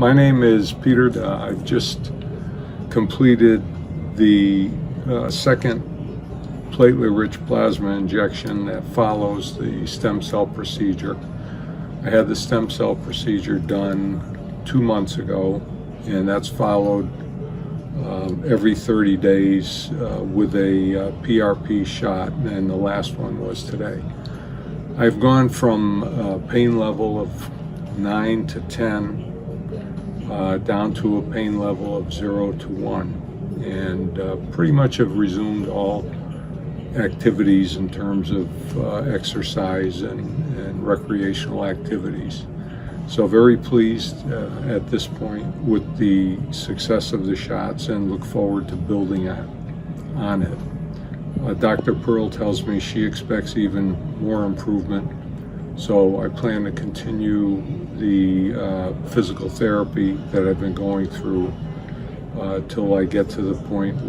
My name is Peter. I've just completed the second platelet-rich plasma injection that follows the stem cell procedure. I had the stem cell procedure done 2 months ago, and that's followed every 30 days with a PRP shot, and the last one was today. I've gone from a pain level of 9 to 10 down to a pain level of 0 to 1, and pretty much have resumed all activities in terms of exercise and recreational activities. So very pleased at this point with the success of the shots, and look forward to building on it. Dr. Pearl tells me she expects even more improvement, so I plan to continue the physical therapy that I've been going through till I get to the point